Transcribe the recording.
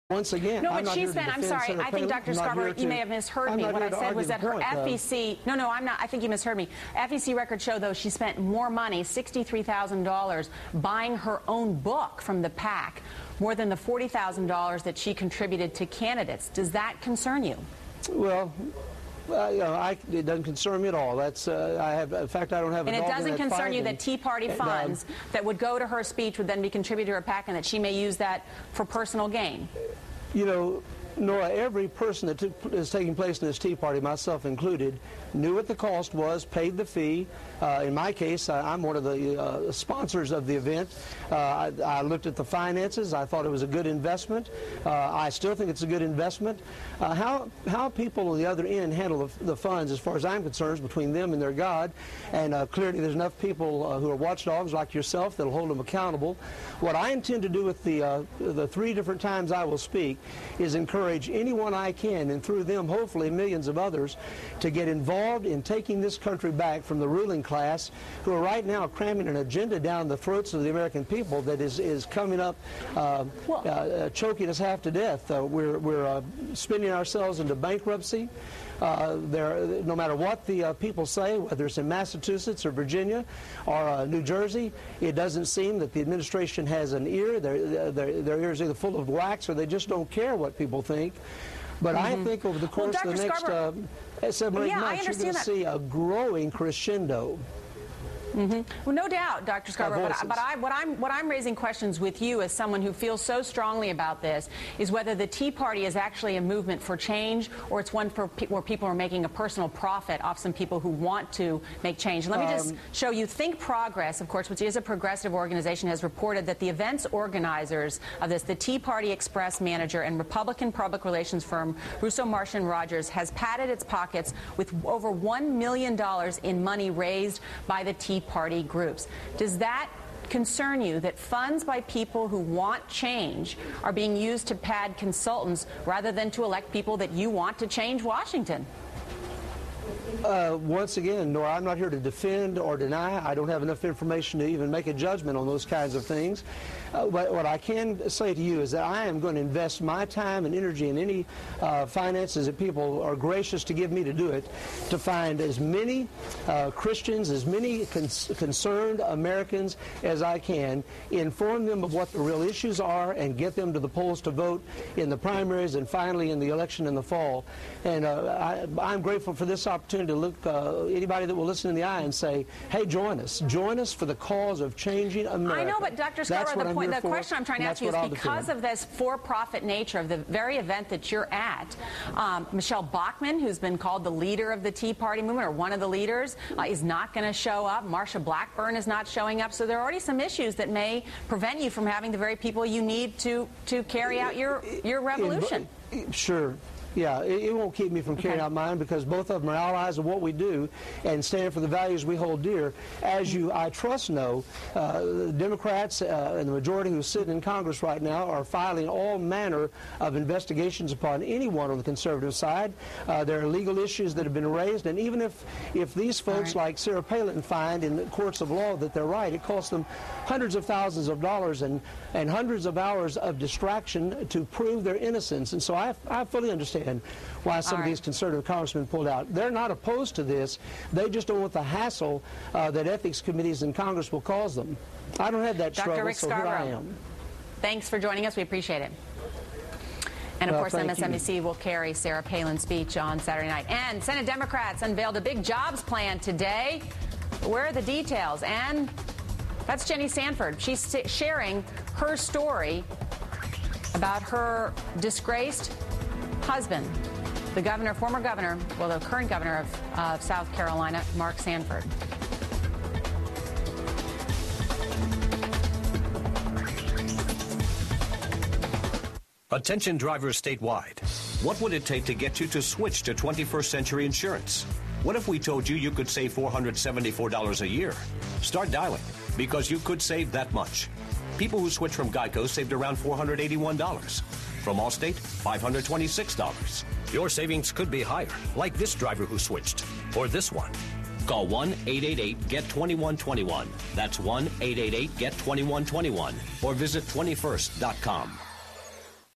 Once again, no, but she spent, I'm sorry, I think, Dr. Scarborough, you may have misheard me. What I said was that her FEC, no, I'm not, I think you misheard me. FEC records show, though, she spent more money, $63,000, buying her own book from the PAC, more than the $40,000 that she contributed to candidates. Does that concern you? Well, you know, it doesn't concern me at all. That's in fact, I don't have a dog in that fight. And it doesn't concern you that Tea Party funds that would go to her speech would then be contributed to her PAC, and that she may use that for personal gain? You know, Nora, every person that is taking place in this Tea Party, myself included, knew what the cost was, paid the fee. In my case, I'm one of the sponsors of the event. I looked at the finances. I thought it was a good investment. I still think it's a good investment. How people on the other end handle the funds, as far as I'm concerned, is between them and their God. And clearly there's enough people who are watchdogs like yourself that will hold them accountable. What I intend to do with the 3 different times I will speak is encourage anyone I can, and through them hopefully millions of others, to get involved in taking this country back from the ruling class, who are right now cramming an agenda down the throats of the American people that is coming up, choking us half to death. We're spinning ourselves into bankruptcy. No matter what the people say, whether it's in Massachusetts or Virginia or New Jersey, it doesn't seem that the administration has an ear. Their ears are either full of wax or they just don't care what people think. But I think over the course of the next 7 or 8 months, you're going to see a growing crescendo. Well, no doubt, Dr. Scarborough, but what I'm raising questions with you as someone who feels so strongly about this is whether the Tea Party is actually a movement for change, or it's one where people are making a personal profit off some people who want to make change. And let me just show you, Think Progress, of course, which is a progressive organization, has reported that the events organizers of this, the Tea Party Express manager and Republican public relations firm Russo Marsh & Rogers, has padded its pockets with over $1 million in money raised by the Tea Party groups. Does that concern you, that funds by people who want change are being used to pad consultants rather than to elect people that you want to change Washington? Once again, Nora, I'm not here to defend or deny. I don't have enough information to even make a judgment on those kinds of things. But what I can say to you is that I am going to invest my time and energy in any finances that people are gracious to give me to do it, to find as many Christians, as many concerned Americans as I can, inform them of what the real issues are, and get them to the polls to vote in the primaries and finally in the election in the fall. And I'm grateful for this opportunity to look anybody that will listen in the eye and say, hey, join us for the cause of changing America. I know, but Dr. Scarborough, the question I'm trying to ask you is, because of this for-profit nature of the very event that you're at, Michelle Bachmann, who's been called the leader of the Tea Party movement, or one of the leaders, is not going to show up. Marsha Blackburn is not showing up. So there are already some issues that may prevent you from having the very people you need to carry out your revolution. Sure. Yeah, it won't keep me from carrying out mine, because both of them are allies of what we do and stand for the values we hold dear. As you, I trust, know, the Democrats and the majority who sit in Congress right now are filing all manner of investigations upon anyone on the conservative side. There are legal issues that have been raised, and even if these folks like Sarah Palin find in the courts of law that they're right, it costs them hundreds of thousands of dollars and hundreds of hours of distraction to prove their innocence. And so I fully understand why some of these conservative congressmen pulled out. They're not opposed to this. They just don't want the hassle that ethics committees in Congress will cause them. I don't have that struggle, so here I am. Thanks for joining us. We appreciate it. And, of course, MSNBC will carry Sarah Palin's speech on Saturday night. And Senate Democrats unveiled a big jobs plan today. Where are the details? And that's Jenny Sanford. She's sharing her story about her disgraced husband, the governor, former governor, well, the current governor of South Carolina, Mark Sanford. Attention drivers statewide. What would it take to get you to switch to 21st Century Insurance? What if we told you you could save $474 a year? Start dialing, because you could save that much. People who switch from Geico saved around $481. From Allstate, $526. Your savings could be higher, like this driver who switched, or this one. Call 1-888-GET-2121. That's 1-888-GET-2121. Or visit 21st.com.